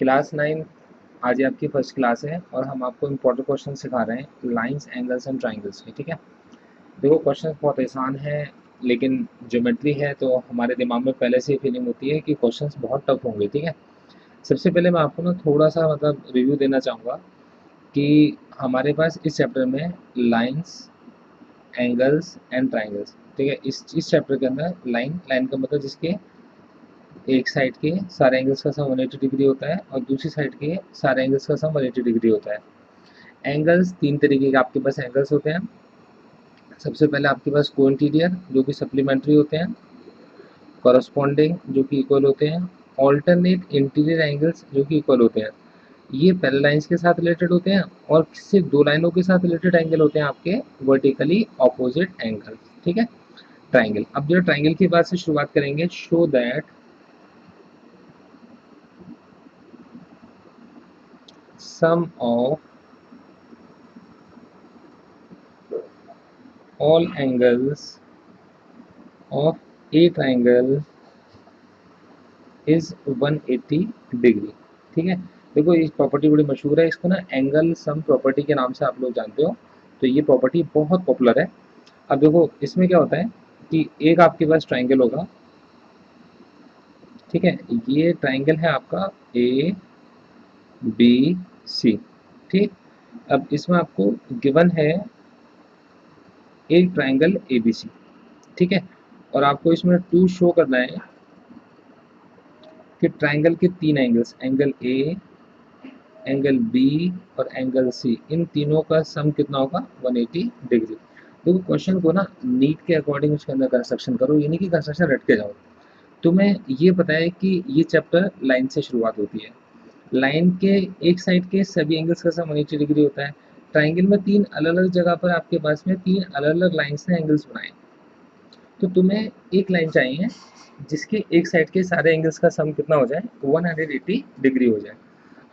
Class 9 आज ये आपकी फर्स्ट क्लास है और हम आपको इम्पोर्टेंट क्वेश्चन सिखा रहे हैं लाइंस, एंगल्स एंड ट्राइंगल्स के। ठीक है, देखो क्वेश्चन बहुत आसान है, लेकिन ज्योमेट्री है तो हमारे दिमाग में पहले से ही फीलिंग होती है कि क्वेश्चंस बहुत टफ होंगे। ठीक है, सबसे पहले मैं आपको ना थोड़ा सा रिव्यू देना चाहूँगा कि हमारे पास इस चैप्टर में लाइंस, एंगल्स एंड ट्राइंगल्स। ठीक है, इस चैप्टर के अंदर लाइन का मतलब जिसके एक साइड के सारे एंगल्स का सम 180 डिग्री होता है और दूसरी साइड के सारे एंगल्स का सम 180 डिग्री होता है। एंगल्स तीन तरीके के आपके पास एंगल्स होते हैं। सबसे पहले आपके पास को इंटीरियर जो कि सप्लीमेंट्री होते हैं, कॉरस्पॉन्डिंग जो कि इक्वल होते हैं, ऑल्टरनेट इंटीरियर एंगल्स जो कि इक्वल होते हैं। ये पैरेलल लाइंस के साथ रिलेटेड होते हैं और सिर्फ दो लाइनों के साथ रिलेटेड एंगल होते हैं आपके वर्टिकली ऑपोजिट एंगल। ठीक है, ट्राइंगल। अब जो ट्राइंगल की बात से शुरुआत करेंगे, show that sum of all angles of a triangle is 180 degree. ठीक है, देखो ये प्रॉपर्टी बड़ी मशहूर है, इसको ना एंगल सम प्रॉपर्टी के नाम से आप लोग जानते हो, तो ये प्रॉपर्टी बहुत पॉपुलर है। अब देखो इसमें क्या होता है कि एक आपके पास ट्राइंगल होगा। ठीक है, ये ट्राइंगल है आपका ए बी सी। ठीक, अब इसमें आपको गिवन है एक ट्राइंगल ए बी सी। ठीक है, और आपको इसमें टू शो करना है कि ट्राइंगल के तीन angles, angle A, angle B और एंगल सी, इन तीनों का सम कितना होगा 180 डिग्री। देखो क्वेश्चन को ना नीट के अकॉर्डिंग उसके अंदर कंस्ट्रक्शन करो, ये नहीं कि कंस्ट्रक्शन रट के जाओ। तुम्हें ये पता है कि ये चैप्टर लाइन से शुरुआत होती है। लाइन के एक साइड के सभी एंगल्स का सम 180 डिग्री होता है। ट्राइंगल में तीन अलग अलग जगह पर आपके पास में तीन अलग अलग लाइन्स ने एंगल्स बनाए, तो तुम्हें एक लाइन चाहिए जिसके एक साइड के सारे एंगल्स का सम कितना हो जाए 180 डिग्री हो जाए।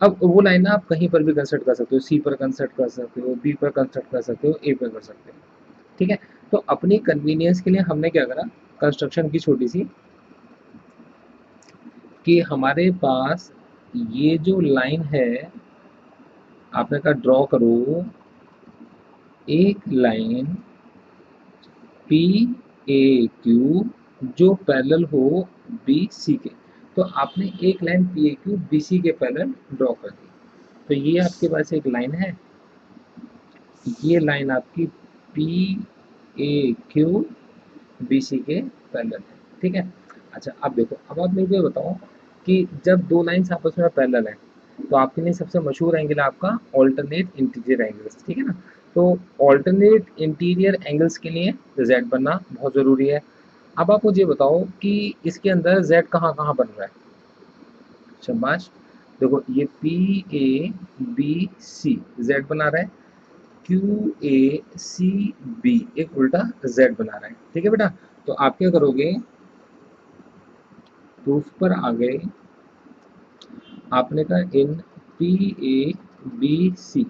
अब वो लाइन आप कहीं पर भी कंस्ट्रक्ट कर सकते हो, सी पर कंस्ट्रक्ट कर सकते हो, बी पर कंस्ट्रक्ट कर सकते हो, ए पर कर सकते हो। ठीक है, तो अपनी कन्वीनियंस के लिए हमने क्या करा, कंस्ट्रक्शन की छोटी सी, कि हमारे पास ये जो लाइन है आपने कहा ड्रॉ करो एक लाइन पी ए क्यू जो पैरेलल हो बी सी के। तो आपने एक line P A Q B C के पैरेलल ड्रॉ कर दी, तो ये आपके पास एक लाइन है, ये लाइन आपकी P A Q B C के पैरेलल है। ठीक है, अच्छा अब देखो, अब आप मेरे को ये बताओ कि जब दो लाइन्स आपस में पैरेलल है तो आपके लिए सबसे मशहूर एंगल है आपका ऑल्टरनेट इंटीरियर एंगल्स। ठीक है ना, तो ऑल्टरनेट इंटीरियर एंगल्स के लिए जेड बनना बहुत ज़रूरी है। अब आप मुझे बताओ कि इसके अंदर जेड कहाँ कहाँ बन रहा है। शाबाश, देखो ये P A B C Z बना रहा है, क्यू ए सी बी एक उल्टा जेड बना रहा है। ठीक है बेटा, तो आप क्या करोगे, प्रूफ पर आ गए, आपने कहा इन पी ए बी सी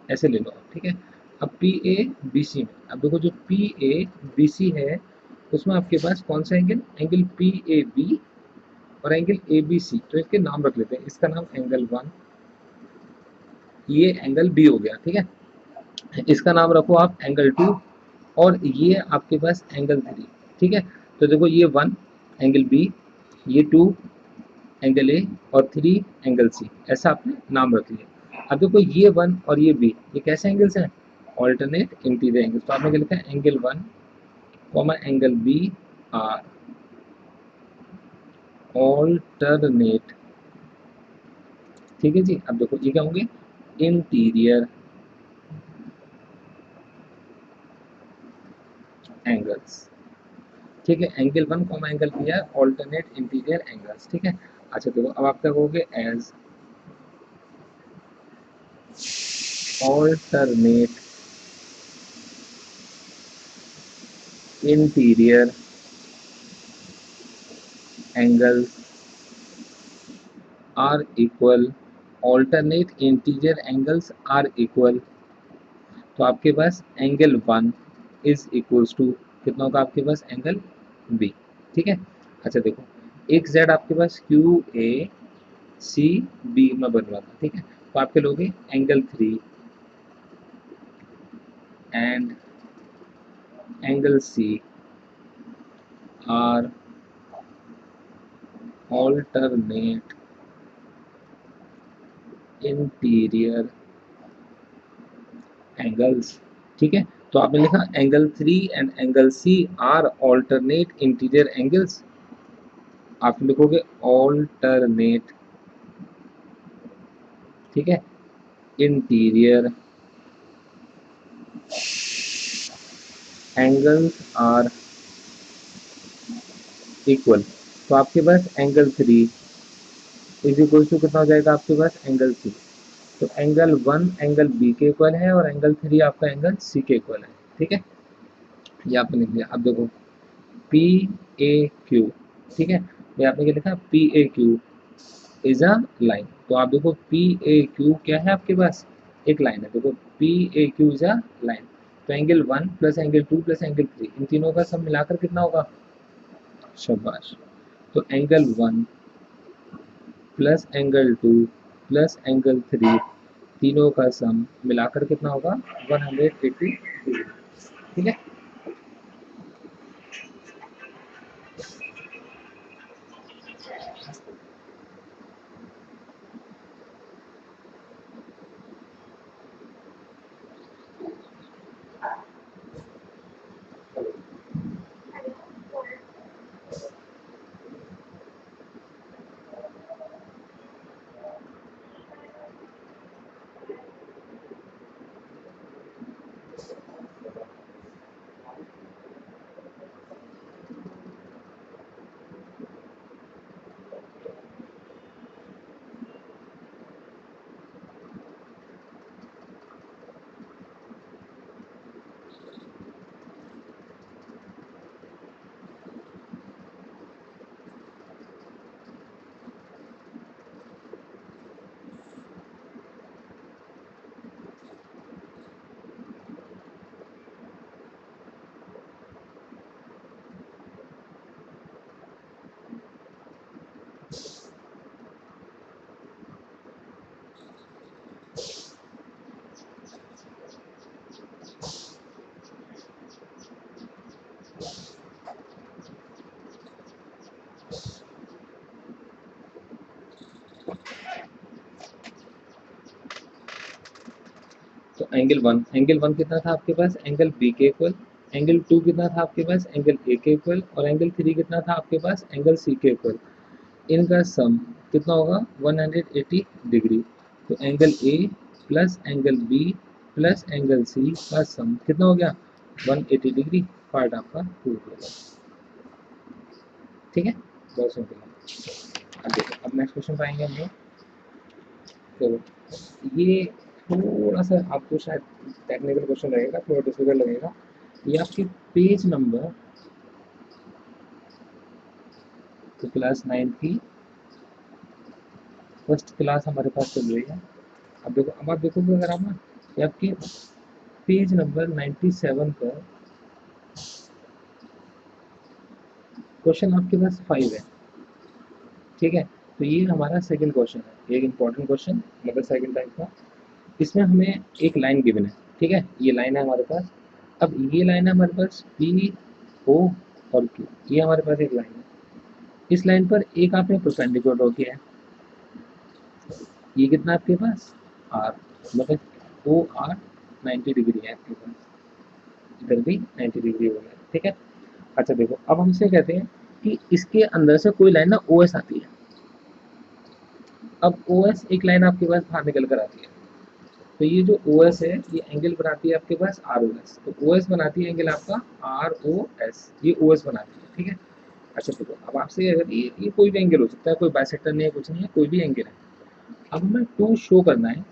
ऐसे ले लो। ठीक है, अब पी ए बी सी में, अब देखो जो पी ए बी सी है उसमें आपके पास कौन सा angle, angle P A B और एंगल ए बी सी, तो इसके नाम रख लेते हैं, इसका नाम एंगल 1, ये एंगल बी हो गया। ठीक है, इसका नाम रखो आप एंगल 2 और ये आपके पास एंगल 3। ठीक है, तो देखो ये 1 एंगल बी, ये 2 एंगल ए और 3 एंगल सी, ऐसा आपने नाम रख लिया। अब देखो ये 1 और ये बी, ये कैसे एंगल्स हैं, ऑल्टरनेट इंटीरियर एंगल्स। तो आपने क्या लिखा है, angle 1 comma angle B are alternate. ठीक है जी, अब देखो ये क्या होंगे, इंटीरियर एंगल्स। ठीक है, angle 1 comma angle B are alternate interior angles. ठीक है, अच्छा देखो अब आप क्या कहोगे, as alternate interior angles are equal, alternate interior angles are equal, तो आपके पास एंगल 1 इज इक्वल्स टू कितना होगा आपके पास, एंगल बी। ठीक है, अच्छा देखो एक जेड आपके पास क्यू ए सी बी में बन रहा था, ठीक है। तो आप क्या लोगे, angle 3 and angle C are alternate interior angles, ठीक है। तो आपने लिखा angle 3 and angle C are alternate interior angles, आप लिखोगे ऑल्टरनेट, ठीक है, इंटीरियर एंगल्स आर इक्वल। तो आपके पास एंगल 3 इज इक्वल टू कितना हो जाएगा आपके पास, एंगल सी। तो एंगल 1 एंगल बी के इक्वल है और एंगल 3 आपका एंगल सी के इक्वल है, ठीक है। ये आपने लिख दिया। अब देखो पी ए क्यू, ठीक है, ये आपने क्या लिखा, P A Q is a line. तो आप देखो पी ए क्यू क्या है आपके पास, एक लाइन है। देखो P A Q is a line. तो angle 1 plus angle 2 plus angle 3 इन तीनों का सब मिलाकर कितना होगा, शाबाश। तो angle 1 plus angle 2 plus angle 3 तीनों का सम मिलाकर कितना होगा, 180 डिग्री, ठीक है। तो एंगल वन कितना था आपके पास, एंगल बी के इक्वल। एंगल 2 कितना था आपके पास, एंगल ए के इक्वल। और एंगल 3 कितना था आपके पास, एंगल सी के इक्वल। इनका सम कितना होगा, 180 डिग्री। तो angle A plus angle B plus angle C का सम कितना हो गया, 180 डिग्री। पार्ट आपका टू हो गया, ठीक है, बहुत सिंपल है। अब देखो, अब नेक्स्ट क्वेश्चन पाएंगे हम लोग। तो ये थोड़ा सा आपको शायद टेक्निकल क्वेश्चन लगेगा, थोड़ा डिफिकल्ट लगेगा। ये आपके पेज नंबर तो क्लास 9 की फर्स्ट क्लास हमारे पास चल रही है। अब देखो, अब आप देखोगे अगर आप ना, ये आपके पेज नंबर 97 पर क्वेश्चन आपके पास 5 है, ठीक है। तो ये हमारा सेकंड क्वेश्चन है, एक इंपॉर्टेंट क्वेश्चन, मतलब सेकंड टाइप का। इसमें हमें एक लाइन गिवन है, ठीक है, ये लाइन है हमारे पास। अब ये लाइन है हमारे पास पी ओ और क्यू, ये हमारे पास एक लाइन है। इस लाइन पर एक आपने परपेंडिकुलर ड्रॉ किया है, ये कितना आपके पास, आर, मतलब ओ आर 90 डिग्री है आपके पास, इधर भी 90 डिग्री हो गया, ठीक है। अच्छा देखो, अब हमसे कहते हैं कि इसके अंदर से कोई लाइन ना ओ एस आती है। अब ओ एस एक लाइन आपके पास बाहर निकल कर आती है। तो ये जो ओ एस है, ये एंगल बनाती है आपके पास आर ओ एस। तो ओ एस बनाती है एंगल आपका आर ओ एस, ये ओ एस बनाती है, ठीक है। अच्छा देखो, अब आपसे अगर ये कोई भी एंगल हो सकता है, कोई बाइसेक्टर नहीं है, कुछ नहीं है, कोई भी एंगल है। अब हमें टू शो करना है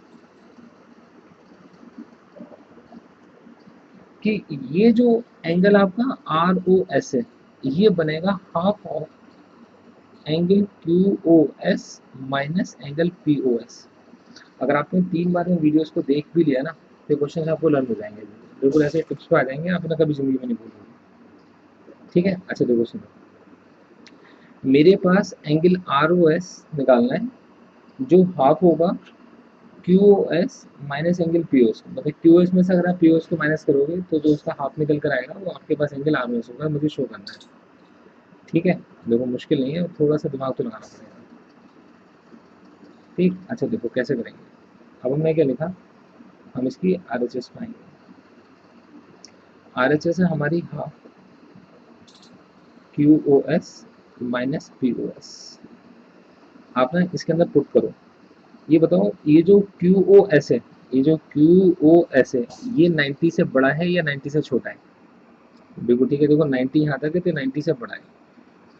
कि ये जो एंगल आपका आर ओ एस है, ये बनेगा half of angle Q O S minus angle P O S. अगर आपने 3 बार में वीडियोस को देख भी लिया ना, तो क्वेश्चन आपको लर्न हो जाएंगे, बिल्कुल ऐसे टिप्स पे आ जाएंगे, आप ना कभी जिंदगी में नहीं भूलोगे, ठीक है। अच्छा देखो सुनो, मेरे पास एंगल आर ओ एस निकालना है, जो हाफ होगा Q O S minus angle P O S, मतलब क्यू एस में से अगर आप पी ओ एस को माइनस करोगे तो जो उसका हाफ निकल कर आएगा वो आपके पास एंगल आर ओ एस होगा, मुझे शो करना है। ठीक है, देखो मुश्किल नहीं है, थोड़ा सा दिमाग तो लगाना पड़ेगा। ठीक, अच्छा देखो कैसे करेंगे। अब हमने क्या लिखा, हम इसकी आर एच एस पाएंगे। आर एच एस है हमारी half Q O S minus P O S. आप ना इसके अंदर पुट करो, ये बताओ ये जो क्यू ओ एस है, ये जो क्यू ओ एस है, ये 90 से बड़ा है या 90 से छोटा है। बिल्कुल ठीक है, देखो 90 यहाँ तक है तो 90 से बड़ा है,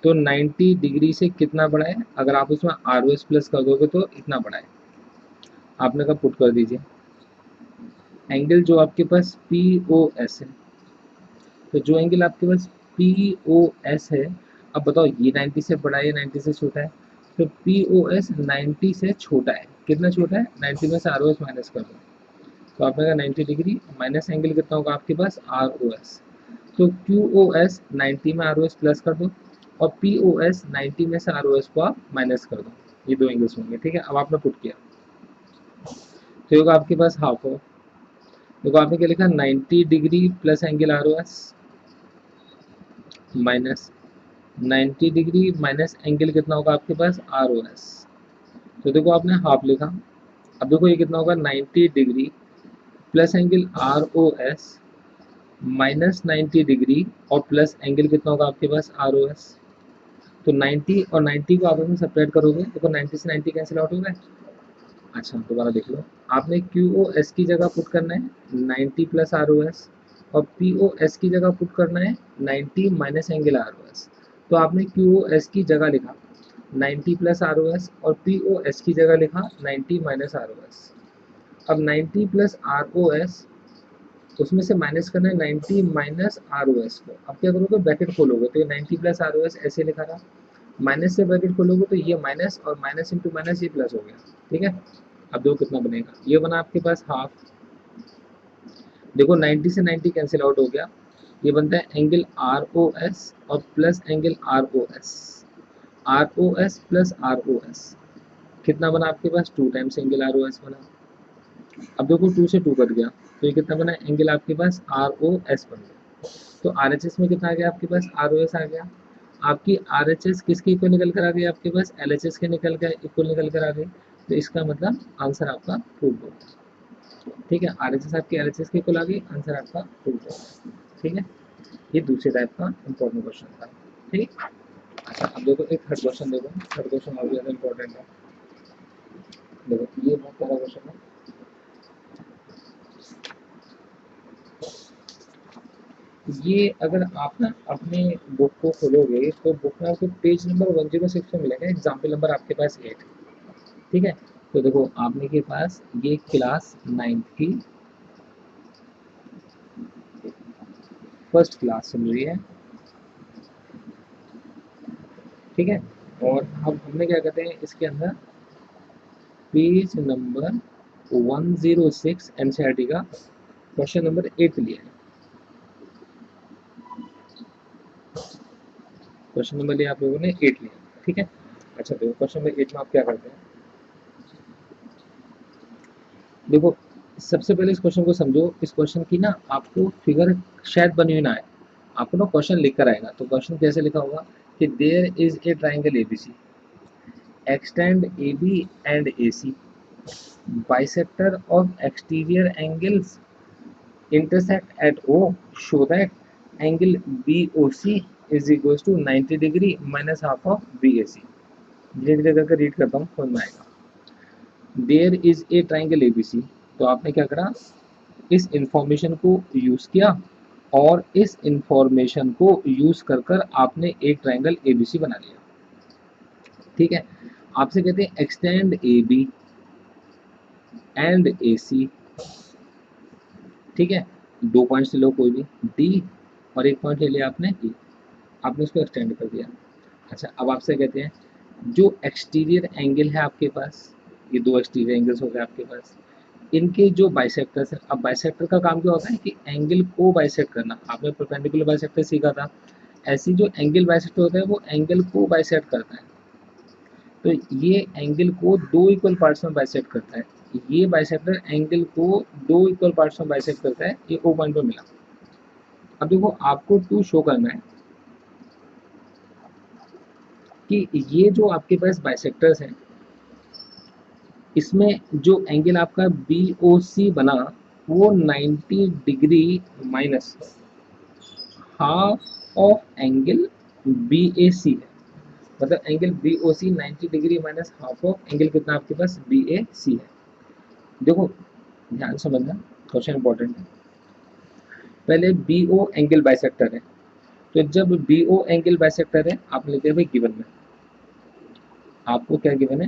तो 90 डिग्री से कितना बड़ा है, अगर आप उसमें आर ओ एस प्लस कर दोगे तो इतना बड़ा है। आपने कहा पुट कर दीजिए एंगल जो आपके पास पी ओ एस है, तो जो एंगल आपके पास पी ओ एस है, अब बताओ ये 90 से बड़ा है या 90 से छोटा है। तो पी ओ एस 90 से छोटा है, कितना छोटा है, 90 में से आर ओ एस माइनस कर दो, तो आपने कहा 90 डिग्री माइनस एंगल कितना होगा आपके पास आर ओ एस। तो क्यू ओ एस 90 में आर ओ एस प्लस कर दो, और पी ओ एस 90 में से आर ओ एस को आप माइनस कर दो, ये दो एंगल्स होंगे। ठीक है, अब आपने पुट किया तो होगा आपके पास हाफ हो, देखो आपने क्या लिखा 90 degree plus angle R O S minus 90 degree minus angle कितना होगा आपके पास आर ओ एस। तो देखो आपने हाफ लिखा, अब देखो ये कितना होगा 90 degree plus angle R O S minus 90 degree और प्लस एंगल कितना होगा आपके पास आर ओ एस। तो 90 और 90 को आपस में सेपरेट करोगे, देखो 90 से 90 कैंसिल आउट हो गए। अच्छा दोबारा देख लो, आपने क्यू ओ एस की जगह पुट करना है 90 प्लस आर ओ एस, और पी ओ एस की जगह पुट करना है 90 minus angle R O S. तो आपने क्यू ओ एस की जगह लिखा 90 प्लस आर ओ एस, और पी ओ एस की जगह लिखा 90 माइनस आर ओ एस। अब 90 प्लस आर ओ एस, उसमें से माइनस करना है 90 माइनस आर ओ एस को। अब क्या करोगे, ब्रैकेट खोलोगे तो ये 90 प्लस आर ओ एस ऐसे लिखा था, माइनस से ब्रैकेट खोलोगे तो ये माइनस, और माइनस इंटू माइनस ये प्लस हो गया। ठीक है, अब देखो कितना बनेगा, ये बना आपके पास हाफ, देखो 90 से 90 कैंसिल आउट हो गया, ये बनता है एंगल आर ओ एस और plus angle R O S, R O S plus R O S कितना बना आपके पास 2 times angle R O S बना। अब देखो 2 से 2 कट गया, तो ये कितना बना एंगल आपके पास आर ओ एस बन गया। तो आर एच एस में कितना आ गया आपके पास आर ओ एस आ गया। आपकी आर एच एस किसके इक्वल निकल कर आ गई आपके पास, एल एच एस के निकल कर इक्वल निकल कर आ गई। तो इसका मतलब आंसर आपका प्रूव होगा। ठीक है, आर एच एस आपकी एल एच एस के इक्वल आ गई, आंसर आपका प्रूव होगा। ठीक है, ये दूसरे टाइप का इंपॉर्टेंट क्वेश्चन था। ठीक, अच्छा अब देखो एक थर्ड क्वेश्चन, देखो थर्ड क्वेश्चन और ज़्यादा इंपॉर्टेंट है। देखो ये बहुत प्यारा क्वेश्चन है। ये अगर आप ना अपने बुक को खोलोगे तो बुक में आपको पेज नंबर 106 में मिलेगा, एग्जाम्पल नंबर आपके पास 8। ठीक है, तो देखो आपने के पास ये क्लास 9th की फर्स्ट क्लास सुन रही है। ठीक है, और अब हमने क्या कहते हैं इसके अंदर पेज नंबर 106 एनसीईआरटी का क्वेश्चन नंबर 8 लिया है। क्वेश्चन नंबर लिया आप लोगों ने 8 लिया। ठीक है, अच्छा देखो क्वेश्चन नंबर 8 में आप क्या करते हैं, देखो सबसे पहले इस क्वेश्चन को समझो। इस क्वेश्चन की ना आपको फिगर शायद बनी हुई ना आए, आपको ना क्वेश्चन लिख कर आएगा। तो क्वेश्चन कैसे लिखा होगा कि there is a triangle ABC, extend AB and AC, bisector of exterior angles intersect at O, show that angle BOC is equals to 90 degree minus half of BAC। धीरे धीरे करके रीड करता हूँ, समझ में आएगा। There is a triangle ABC, तो आपने क्या करा, इस इंफॉर्मेशन को यूज किया, और इस इंफॉर्मेशन को यूज कर कर आपने एक ट्राइंगल एबीसी बना लिया। ठीक है, आपसे कहते हैं एक्सटेंड ए बी एंड ए सी। ठीक है, 2 पॉइंट्स ले लो कोई भी, डी और 1 पॉइंट ले लिया आपने ई, आपने उसको एक्सटेंड कर दिया। अच्छा अब आपसे कहते हैं जो एक्सटीरियर एंगल है आपके पास, ये 2 एक्सटीरियर एंगल्स हो गए आपके पास, इनके जो बाइसेक्टर्स हैं। अब बाइसेक्टर का काम क्या होता है कि एंगल को बाइसेक्ट करना, आपने परपेंडिकुलर बाइसेक्टर सीखा था। ऐसी जो एंगल बाइसेक्टर होता है वो एंगल को बाइसेक्ट करता है। तो ये एंगल को दो इक्वल पार्ट्स में बाइसेक्ट करता है। ये बाइसेक्टर एंगल को दो इक्वल पार्ट्स में बाइसेक्ट करता है, ये ओ पॉइंट पे मिला। अब देखो आपको टू शो करना है कि ये जो आपके पास बाइसेक्टर्स हैं, इसमें जो एंगल आपका बी ओ सी बना वो 90 degree minus half of angle B A C है। मतलब angle B O C 90 degree minus half of angle कितना आपके पास बी ए सी है। देखो ध्यान समझना, क्वेश्चन इंपॉर्टेंट है। पहले बी ओ एंगल बाइसेक्टर है, तो जब बी ओ एंगल बाइसेक्टर है आप लेते हैं भाई गिवन में, आपको क्या गिवन है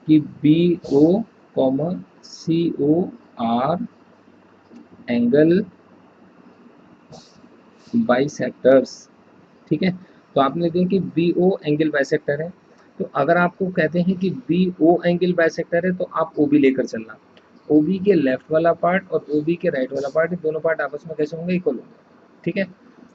कि बी ओ कॉमा सी ओ आर एंगल बाइसेक्टर्स, ठीक है। तो आपने देखा कि बी ओ एंगल बाइसेक्टर है, तो अगर आपको कहते हैं कि बी ओ एंगल बाइसेक्टर है तो आप ओ बी लेकर चलना। ओ बी के लेफ्ट वाला पार्ट और ओ बी के राइट वाला पार्ट, दोनों पार्ट आपस में कैसे होंगे, इक्वल होंगे, ठीक है।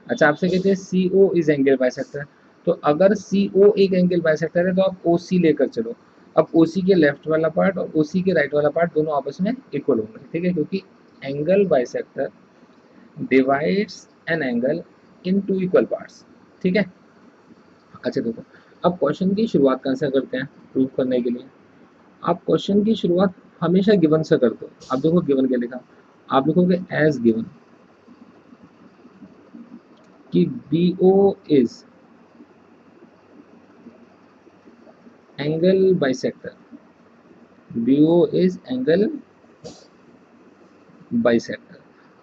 अच्छा आपसे कहते हैं सी ओ इज एंगल बाइसेक्टर, तो अगर सी ओ एक एंगल बाइसेक्टर है तो आप ओ सी लेकर चलो। अब ओ सी के लेफ्ट वाला पार्ट और ओ सी के राइट वाला पार्ट दोनों आपस में इक्वल होंगे, ठीक है, क्योंकि angle bisector divides an angle in two equal parts, ठीक है। अच्छा देखो, अब क्वेश्चन की शुरुआत कहाँ से करते हैं प्रूव करने के लिए। आप क्वेश्चन की शुरुआत हमेशा गिवन से करते हो। अब देखो गिवन क्या लिखा, आप लिखोगे एज गिवन कि B O is angle bisector, B O is angle bisector.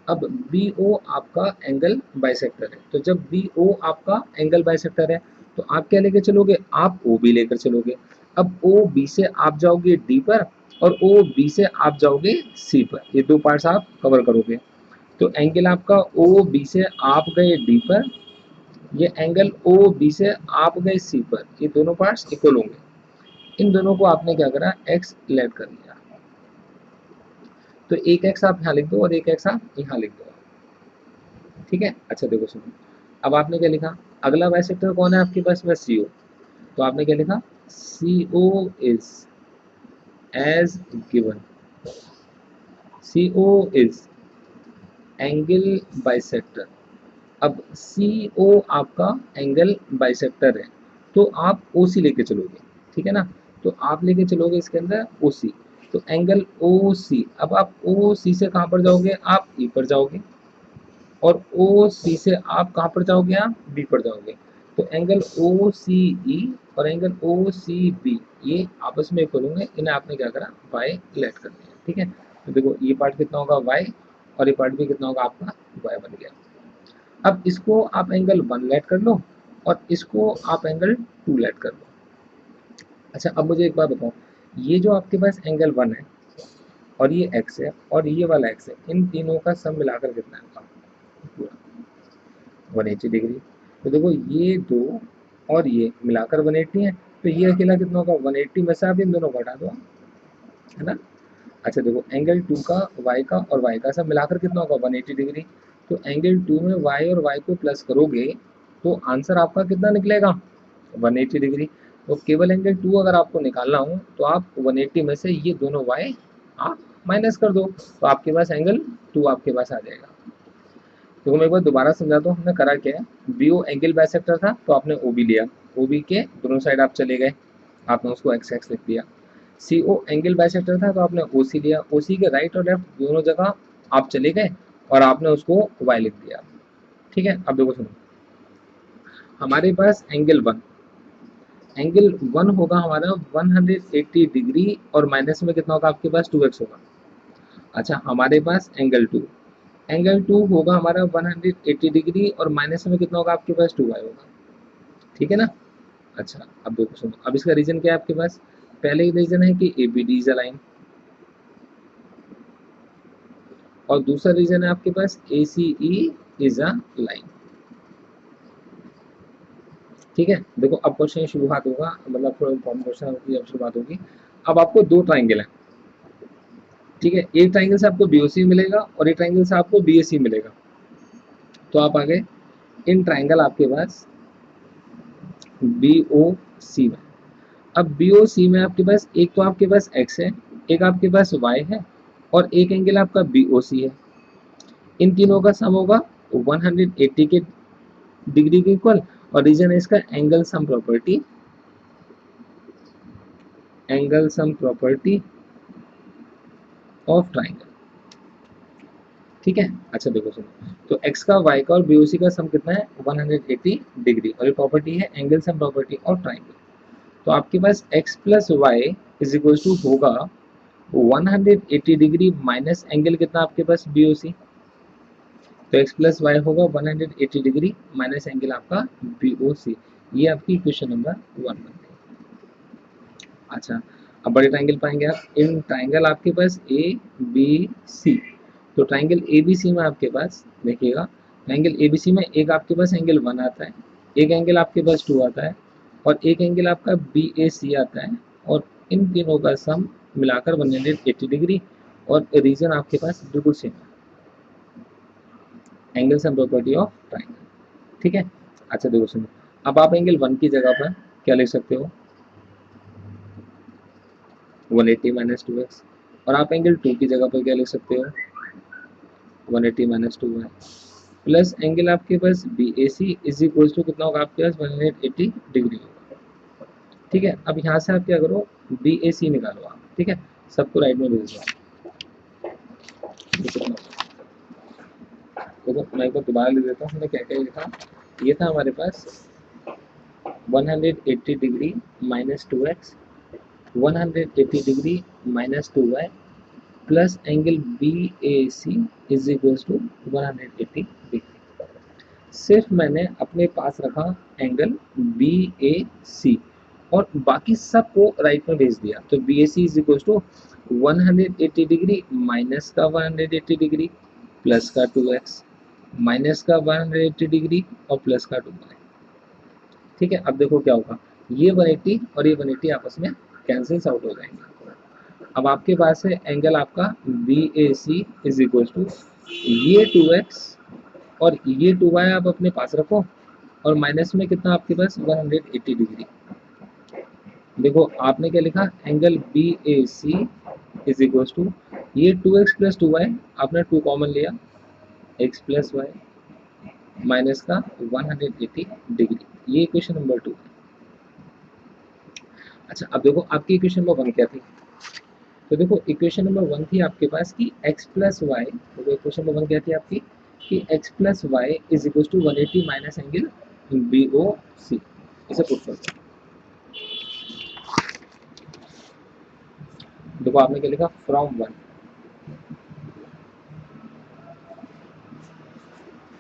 अब बी ओ आपका एंगल बाइसेक्टर है, तो जब बी ओ आपका एंगल बाइसेक्टर है तो आप क्या लेकर चलोगे, आप ओ बी लेकर चलोगे। अब ओ बी से आप जाओगे डी पर और ओ बी से आप जाओगे सी पर, ये दो पार्ट्स आप कवर करोगे। तो एंगल आपका ओ बी से आप गए डी पर, ये एंगल ओ बी से आप गए सी पर, ये दोनों पार्ट्स इक्वल होंगे। इन दोनों को आपने क्या करा, एक्स लेट कर लिया। तो एक एक्स आप यहाँ लिख दो और एक एक्स आप यहाँ लिख दो, ठीक है। अच्छा देखो सुनो, अब आपने क्या लिखा, अगला बाइसेक्टर कौन है आपके पास में, सी ओ। तो आपने क्या लिखा, C O is as given, C O is angle bisector. अब सी ओ आपका एंगल बाइसेक्टर है, तो आप ओ सी लेके चलोगे, ठीक है ना। तो आप लेके चलोगे इसके अंदर ओ सी, तो एंगल ओ सी, अब आप ओ सी से कहाँ पर जाओगे, आप ई पर जाओगे, और ओ सी से आप कहाँ पर जाओगे, आप बी पर जाओगे। तो एंगल ओ सी ई और एंगल ओ सी बी ये आपस में इक्वल होंगे, इन्हें आपने क्या करा, वाई लेट कर दिया, ठीक है। तो देखो ये पार्ट कितना होगा वाई, और ये पार्ट भी कितना होगा आपका वाई बन गया। अब इसको आप एंगल वन लेट कर लो और इसको आप एंगल टू लेट कर लो। अच्छा अब मुझे एक बात बताओ, ये जो आपके पास एंगल वन है और ये एक्स है और ये वाला एक्स है, इन तीनों का सम मिलाकर कितना है आपका, 180 डिग्री। तो देखो ये दो और ये मिलाकर 180 है, तो ये अकेला कितना होगा 180 में से आप इन दोनों को हटा दो, है ना। अच्छा देखो एंगल टू का वाई का और वाई का सब मिलाकर कितना होगा 180 डिग्री। तो एंगल टू में वाई और वाई को प्लस करोगे तो आंसर आपका कितना निकलेगा 180 डिग्री। तो केवल एंगल टू अगर आपको निकालना हो तो आप 180 में से ये दोनों वाई आप माइनस कर दो, तो आपके पास एंगल टू आपके पास आ जाएगा। तो मैं एक बार दोबारा समझाता हूँ हमने करा क्या है, बी ओ एंगल बाइसेक्टर था तो आपने ओ बी लिया, ओ बी के दोनों साइड आप चले गए, आपने उसको एक्स एक्स लिख दिया। सी ओ एंगल बाइसेक्टर था तो आपने ओ सी लिया, ओ सी के राइट और लेफ्ट दोनों जगह आप चले गए और आपने उसको वाई लिख दिया, ठीक है। अब देखो सुनो, हमारे पास एंगल वन, एंगल वन होगा हमारा 180 डिग्री और माइनस में कितना होगा आपके पास 2x होगा। अच्छा हमारे पास एंगल टू, एंगल टू होगा हमारा 180 डिग्री और माइनस में कितना होगा आपके पास 2y होगा, ठीक है ना। अच्छा अब देखो सुनो, अब इसका रीजन क्या है आपके पास, पहले ही रीजन है कि A B D is a line, और दूसरा रीजन है आपके पास ए सी ई इज अ लाइन, ठीक है। देखो अब क्वेश्चन की शुरुआत होगा, मतलब थोड़ा इम्पोर्टेंट क्वेश्चन की अब शुरुआत होगी। अब आपको दो ट्राइंगल है, ठीक है, एक ट्राइंगल से आपको बीओसी मिलेगा और एक ट्राइंगल से आपको बीएसी मिलेगा। तो आप आगे इन ट्राइंगल आपके पास बी ओ सी में, अब बी ओ सी में आपके पास एक तो आपके पास एक्स है, एक आपके पास वाई है, और एक एंगल आपका बी ओ सी है। इन तीनों का सम होगा 180 के डिग्री के इक्वल, और रीजन है इसका angle sum property, angle sum property of triangle. ठीक है, अच्छा देखो सुनो, तो x का y का और BOC का सम कितना है 180 डिग्री, और ये प्रॉपर्टी है angle sum property of triangle. तो आपके पास x plus Y is equal to होगा 180 डिग्री माइनस एंगल कितना आपके पास BOC। तो x प्लस वाई होगा 180 डिग्री माइनस एंगल आपका BOC। ये आपकी इक्वेशन नंबर 1 बन गई। अच्छा, अब बड़े ट्राइंगल पाएंगे आप, इन ट्राइंगल आपके पास ए बी सी। तो ट्राइंगल ए बी सी में आपके पास देखिएगा, ट्राइंगल ए बी सी में एक आपके पास एंगल 1 आता है, एक एंगल आपके पास 2 आता है, और एक एंगल आपका बी ए सी आता है, और इन तीनों का सम मिलाकर 180 डिग्री, और रीजन आपके पास बिल्कुल सेम है, angle sum property of triangle. ठीक है, अच्छा देखो सुनो, अब आप एंगल 1 की जगह पर क्या लिख सकते हो 180 माइनस 2x, और आप एंगल 2 की जगह पर क्या लिख सकते हो 180 माइनस 2y, प्लस एंगल आपके पास B A C is equal to कितना होगा आपके पास 180 डिग्री होगा। ठीक है, अब यहाँ से आप क्या करो बी ए सी निकालो आप। ठीक है, सबको राइट में भेज दो। देखो मैं एक बार दोबारा लिख देता हूँ, हमने क्या क्या लिखा। ये था हमारे पास 180 degree minus 2x, 180 degree minus 2y, plus angle B A C is equal to 180 degree. सिर्फ मैंने अपने पास रखा एंगल बी ए सी, और बाकी सबको राइट में भेज दिया। तो B A C is equal to 180 degree minus का 180 डिग्री प्लस का 2x, माइनस का 180 डिग्री और प्लस का 2y। ठीक है, अब देखो क्या होगा, ये 180 और ये 180 आपस में कैंसिल आउट हो जाएंगे। अब आपके पास है एंगल आपका B A C is equal to ये 2x और ये 2y आप अपने पास रखो, और माइनस में कितना आपके पास 180 डिग्री। देखो आपने क्या लिखा angle B A C is equal to ये 2x प्लस 2y, आपने 2 कॉमन लिया, x प्लस वाई माइनस का 180 डिग्री। ये इक्वेशन नंबर 2 है। अच्छा, अब देखो आपकी इक्वेशन नंबर 1 क्या थी। तो देखो इक्वेशन नंबर 1 थी आपके पास कि x प्लस वाई, देखो इक्वेशन नंबर 1 क्या थी आपकी कि x plus Y is equal to 180 minus angle B O C. इसे पुट कर दो। देखो आपने क्या लिखा फ्रॉम 1,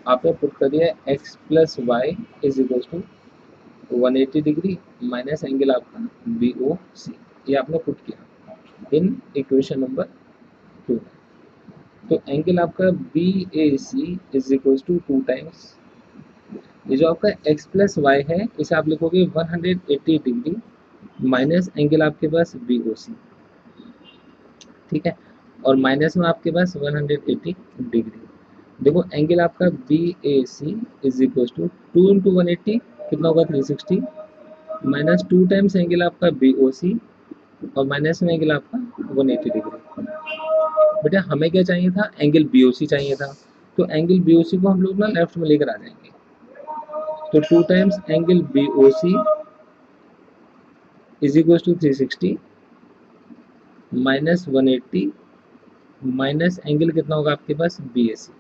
आपने पुट कर दिया x plus Y is equal to 180 degree minus angle आपका बी ओ सी, ये आपने पुट किया इन इक्वेशन नंबर 2। तो एंगल आपका B A C is equal to 2 times ये जो आपका x प्लस वाई है, इसे आप लिखोगे 180 डिग्री माइनस एंगल आपके पास बी ओ सी। ठीक है, और माइनस में आपके पास 180 डिग्री। देखो एंगल आपका B A C is equal to 2 into 180 कितना होगा 360, माइनस 2 टाइम्स एंगल आपका बी ओ सी, और माइनस में एंगल आपका 180 डिग्री। बेटा हमें क्या चाहिए था एंगल बी ओ सी चाहिए था, तो एंगल बी ओ सी को हम लोग ना लेफ्ट में लेकर आ जाएंगे। तो 2 times angle B O C is equal to 360 minus 180 minus angle कितना होगा आपके पास बी ए सी।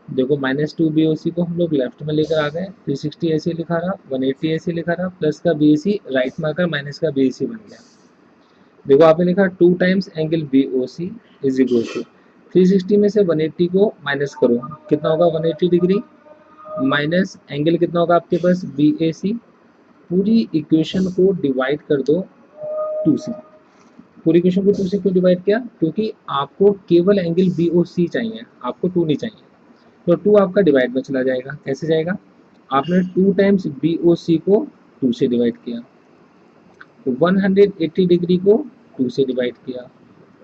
देखो माइनस 2 बी ओ सी को हम लोग लेफ्ट में लेकर आ गए, 360 ऐसे लिखा रहा, 180 ऐसे लिखा रहा, प्लस का बी ए सी राइट में आकर माइनस का बी ए सी बन गया। देखो आपने लिखा 2 times angle B O C is equal to 360 में से 180 को माइनस करो, कितना होगा 180 डिग्री, माइनस एंगल कितना होगा आपके पास बी ए सी। पूरी इक्वेशन को डिवाइड कर दो 2 से। पूरी इक्वेशन को 2 से क्यों डिवाइड किया, क्योंकि आपको केवल एंगल बी ओ सी चाहिए, आपको 2 नहीं चाहिए। तो 2 आपका डिवाइड में चला जाएगा, कैसे जाएगा, आपने 2 टाइम्स बी ओ सी को 2 से डिवाइड किया, 180 डिग्री को 2 से डिवाइड किया,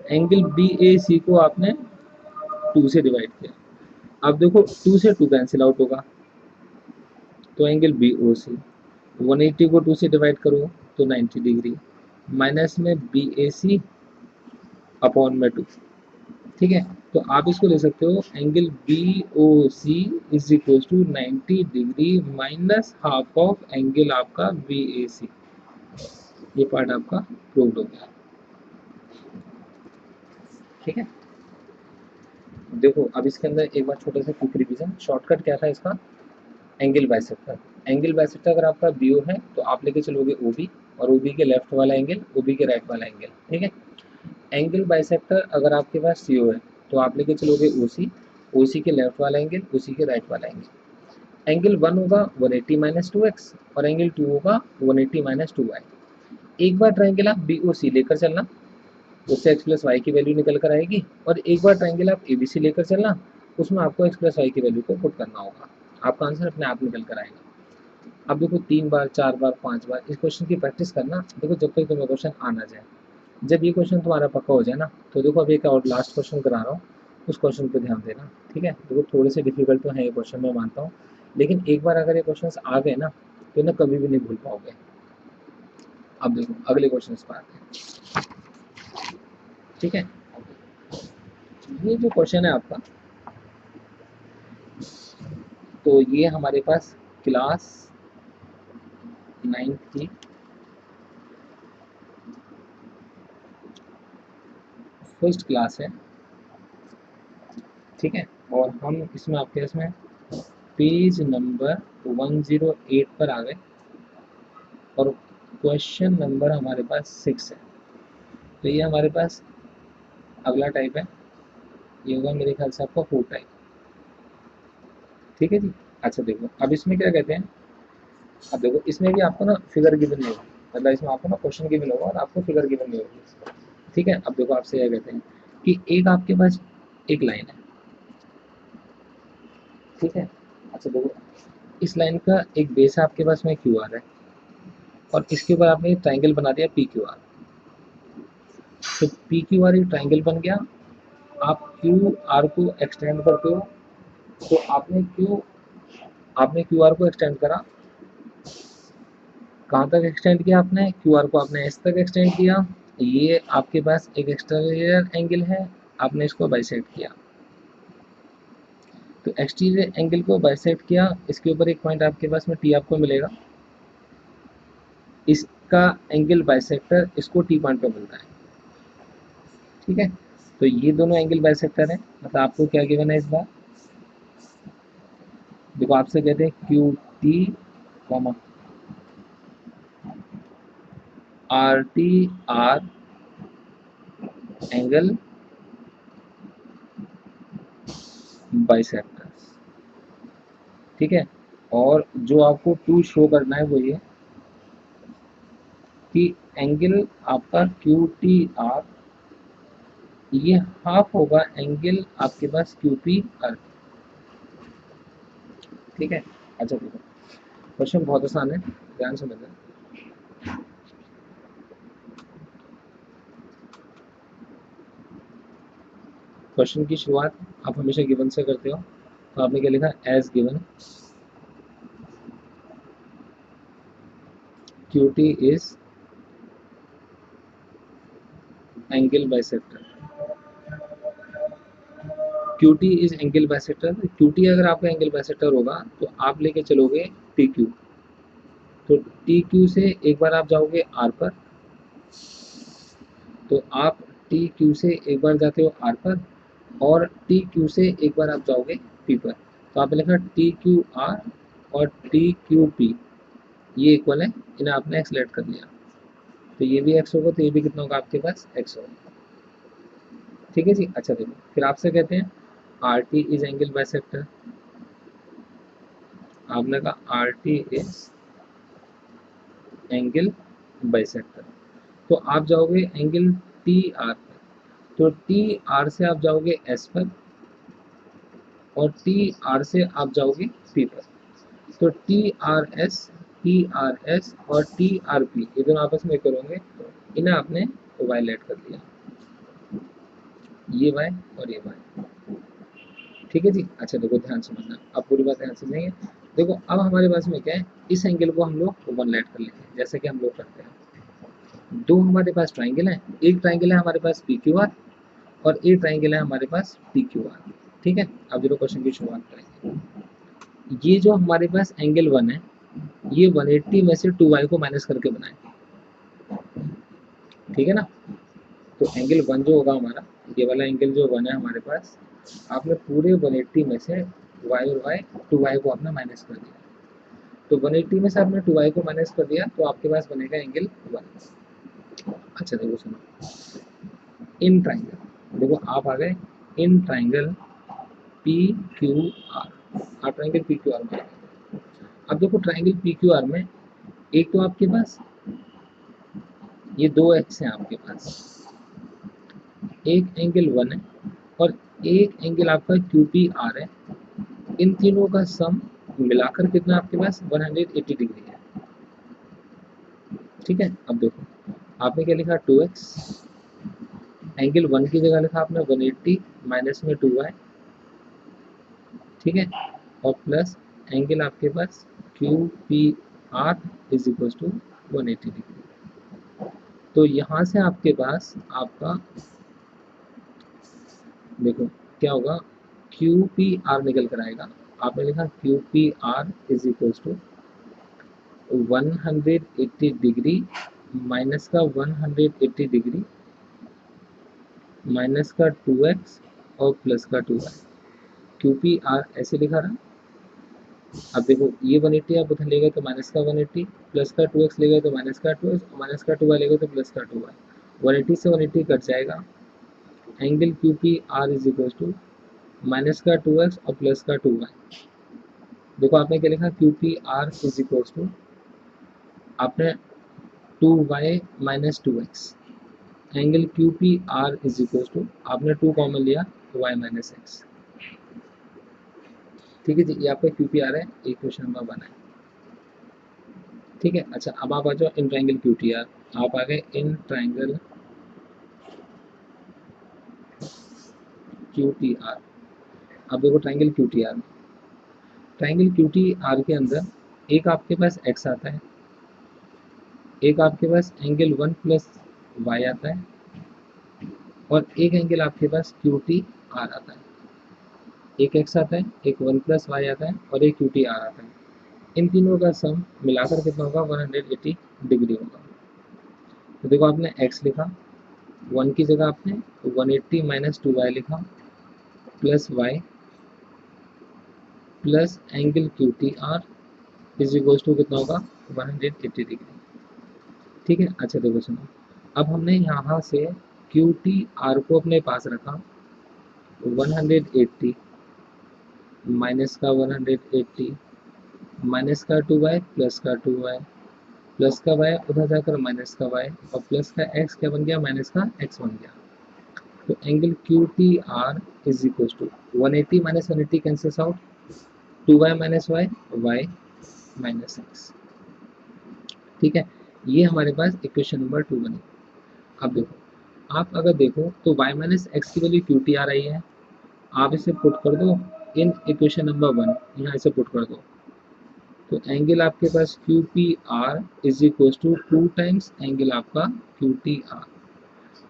एंगल बी ए सी को आपने 2 से डिवाइड किया। अब देखो 2 से 2 कैंसिल आउट होगा, तो एंगल बी ओ सी 180 को 2 से डिवाइड करो तो 90 डिग्री, माइनस में बी ए सी अपॉन में 2, ठीक है। तो आप इसको ले सकते हो angle B O C is equal to 90 degree minus half of angle आपका बी ए सी। ये पार्ट आपका प्रूव्ड हो गया, ठीक है। देखो अब इसके अंदर एक बार छोटा सा क्विक रिवीजन, शॉर्टकट क्या था इसका, एंगल बाइसेक्टर। एंगल बाइसेक्टर अगर आपका बी ओ है तो आप लेके चलोगे ओ बी, और ओ बी के लेफ्ट वाला एंगल ओ बी के राइट वाला एंगल, ठीक है। एंगल बाइसेक्टर अगर आपके पास सी ओ है तो आप लेके चलोगे ओ सी, ओ सी के लेफ्ट वाला एंगल ओ सी के राइट वाला एंगल। एंगल वन होगा 180 माइनस टू एक्स और एंगल टू होगा 180 माइनस टू वाई। एक बार ट्राइंगल आप बी ओ सी लेकर चलना, उससे एक्स प्लस वाई की वैल्यू निकल कर आएगी, और एक बार ट्राइंगल आप ए बी सी लेकर चलना, उसमें आपको एक्स प्लस वाई की वैल्यू को पुट करना होगा, आपका आंसर अपने आप निकल कर आएगा। अब देखो 3 बार 4 बार 5 बार इस क्वेश्चन की प्रैक्टिस करना, देखो जब तक तुम्हें क्वेश्चन आ ना जाए। जब ये क्वेश्चन तुम्हारा पक्का हो जाए ना, तो देखो अभी एक और लास्ट क्वेश्चन करा रहा हूँ, उस क्वेश्चन पे ध्यान देना, ठीक है। देखो थोड़े से डिफिकल्ट तो है ये क्वेश्चन, मैं मानता हूँ, लेकिन एक बार अगर ये क्वेश्चन आ गए ना तो इन्हें कभी भी नहीं भूल पाओगे। अब देखो अगले क्वेश्चन पर आते हैं, ठीक है। ये जो क्वेश्चन है आपका, तो ये हमारे पास क्लास 9 की फर्स्ट क्लास है, ठीक है। और हम इसमें आपके इसमें पेज नंबर 108 पर आ गए, और क्वेश्चन नंबर हमारे पास 6 है। तो ये हमारे पास अगला टाइप है, ये होगा मेरे ख्याल से आपका 4 टाइप, ठीक है जी। अच्छा देखो अब इसमें क्या कहते हैं, अब देखो इसमें भी आपको ना फिगर गिवन नहीं होगी, मतलब इसमें आपको ना क्वेश्चन गिवन होगा और आपको फिगर गिवन नहीं होगी, ठीक है। अब देखो आपसे क्या कहते हैं कि एक आपके पास एक लाइन है, ठीक है। अच्छा देखो इस लाइन का एक बेस है आपके पास में क्यू आर है, और इसके ऊपर आपने ट्राइंगल बना दिया पी क्यू आर। तो पी क्यू आर एक ट्राइंगल बन गया, आप क्यू आर को एक्सटेंड करते हो, तो आपने क्यू आर को एक्सटेंड करा, कहाँ तक एक्सटेंड किया आपने, क्यू आर को आपने एस तक एक्सटेंड किया। ये आपके पास एक एक्सटीरियर एंगल है, आपने इसको बाइसेक्ट किया, तो एक्सटीरियर एंगल को बाइसेक्ट किया, इसके ऊपर एक पॉइंट आपके पास में टी आपको मिलेगा, इसका एंगल बाइसेक्टर इसको टी पॉइंट पे मिलता है, ठीक है। तो ये दोनों एंगल बाइसेक्टर है, मतलब आपको क्या गिवन है इस बार, देखो आपसे कहते हैं Q T comma R T R angle bisector, ठीक है। और जो आपको टू शो करना है वो ये कि एंगल आपका क्यू टी आर ये हाफ होगा एंगल आपके पास क्यू पी आर, ठीक है। अच्छा देखो क्वेश्चन बहुत आसान है, ध्यान से समझना। क्वेश्चन की शुरुआत आप हमेशा गिवन से करते हो, तो आपने क्या लिखा, as given Q T is angle bisector, Q T is angle bisector. Q T अगर आपका एंगल बाइसेक्टर होगा तो आप लेके चलोगे टी क्यू, तो टी क्यू से एक बार आप जाओगे आर पर, तो आप टी क्यू से एक बार जाते हो आर पर, और टी क्यू से एक बार आप जाओगे पी पर, तो आपने लिखा टी क्यू आर और टी क्यू पी ये इक्वल है, इन्हें आपने एक्सलेट कर लिया, तो ये भी एक्स होगा, तो ये भी कितना होगा आपके पास एक्स होगा, ठीक है जी। अच्छा देखो फिर आपसे कहते हैं R T is angle bisector, आपने कहा R T is angle bisector, तो आप जाओगे एंगल टी आर पर, तो टी आर से आप जाओगे एस पर, और टी आर से आप जाओगे पी पर, तो टी आर एस और टी आर पी ये दोनों आपस में करोगे, इन्हें आपने वाई लेट कर दिया, ये वाई और ये वाई, ठीक है जी। अच्छा देखो ध्यान समझना, अब पूरी बात ध्यान समझेंगे। देखो अब हमारे पास में क्या है, इस एंगल को हम लोग वन लेट कर लेंगे जैसे कि हम लोग करते हैं, दो हमारे पास ट्राइंगल है, एक ट्राइंगल है हमारे पास पी क्यू आर और एक ट्राइंगल है हमारे पास पी क्यू आर। ठीक है, अब जरूर क्वेश्चन की शुरुआत करेंगे। ये जो हमारे पास एंगल 1 है, ये 180 में से 2y को माइनस करके बनाए। ठीक है ना, तो एंगल 1 जो होगा हमारा, ये वाला एंगल जो 1 है हमारे पास, आपने पूरे 180 में से y और y 2y को आपने माइनस कर दिया। तो 180 में से आपने 2y को माइनस कर दिया तो आपके पास बनेगा एंगल 1। अच्छा देखो सुनो, इन ट्राइंगल, देखो आप आ गए in triangle P Q R, आप ट्राइंगल पी क्यू आर में आ गए। अब देखो ट्राइंगल पी क्यू आर में एक तो आपके पास ये दो एक्स हैं आपके पास, एक एंगल 1 है और एक एंगल आपका क्यू पी आर है। इन तीनों का सम मिलाकर कितना आपके पास 180 डिग्री है। ठीक है, अब देखो आपने क्या लिखा 2x, एंगल 1 की जगह लिखा आपने 180 माइनस में 2y। ठीक है, और प्लस एंगल आपके पास Q P R is equal to 180 degree. तो यहाँ से आपके पास आपका देखो क्या होगा, क्यू पी आर निकल कर आएगा। आपने लिखा Q P R is equal to 180 degree minus का 180 डिग्री माइनस का 2x और प्लस का 2y। क्यू पी आर ऐसे लिखा रहा। अब देखो ये 180 आप उधर ले गए तो माइनस का 180, प्लस का 2x ले गए तो माइनस का 2x, और माइनस का 2y ले गए तो प्लस का 2y। 180 से 180 कट जाएगा। Angle Q P R is equal to minus का 2x और प्लस का 2y। देखो आपने क्या लिखा Q P R is equal to आपने 2y minus 2x, angle Q P R is equal to आपने 2 कॉमन लिया तो y माइनस एक्स। ठीक है जी, ये आपका क्यू पी आर है, एक क्वेश्चन नंबर 1 है। ठीक है, अच्छा अब आप आ जाओ in triangle Q T are. आप आ गए in triangle Q T are. अब देखो triangle Q T are, triangle Q T are के अंदर एक आपके पास एक्स आता है, एक आपके पास एंगल 1 प्लस वाई आता है और एक एंगल आपके पास क्यू टी आर आता है। एक एक्स आता है, एक 1 प्लस वाई आता है और एक क्यू टी आर आता है। इन तीनों का सम मिलाकर कितना होगा 180 डिग्री होगा। तो देखो आपने x लिखा, 1 की जगह आपने 180 माइनस 2y लिखा plus y plus angle Q T R is equal to कितना होगा 180 डिग्री। ठीक है, अच्छा देखो सुनो, अब हमने यहाँ से क्यू टी आर को अपने पास रखा, 180 माइनस का 180 माइनस का 2y प्लस का 2y प्लस का y उधर जाकर माइनस का y और प्लस का x क्या बन गया माइनस का x बन गया। तो angle Q T R is equal to 180 minus 180 cancels out, 2y minus Y, Y minus X. ठीक है, ये हमारे पास इक्वेशन नंबर 2 बनी। अब देखो आप अगर देखो तो y माइनस एक्स की वैल्यू क्यू टी आर आई है, आप इसे पुट कर दो इन इक्वेशन नंबर 1, यहाँ इसे पुट कर दो तो एंगल आपके पास Q P R is equal to 2 times angle आपका क्यू टी आर।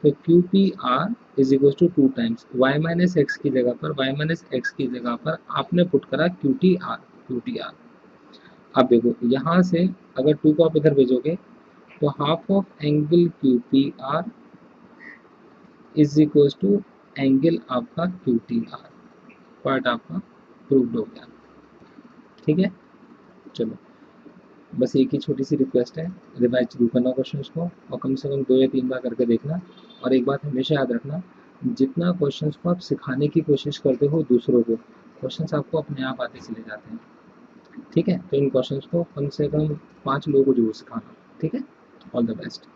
तो Q P R is equal to 2 times Y minus X की जगह पर, वाई माइनस एक्स की जगह पर आपने पुट करा Q T are, Q T are. अब देखो यहाँ से अगर 2 को आप इधर भेजोगे तो half of angle Q P R is equal to angle आपका क्यू टी आर। पार्ट आपका प्रूव्ड हो गया। ठीक है, चलो बस एक ही छोटी सी रिक्वेस्ट है, रिवाइज जरूर करना क्वेश्चंस को और कम से कम 2 या 3 बार करके देखना। और एक बात हमेशा याद रखना, जितना क्वेश्चंस को आप सिखाने की कोशिश करते हो दूसरों को, क्वेश्चंस आपको अपने आप आते चले जाते हैं। ठीक है, तो इन क्वेश्चंस को कम से कम 5 लोगों को जरूर सिखाना। ठीक है, ऑल द बेस्ट।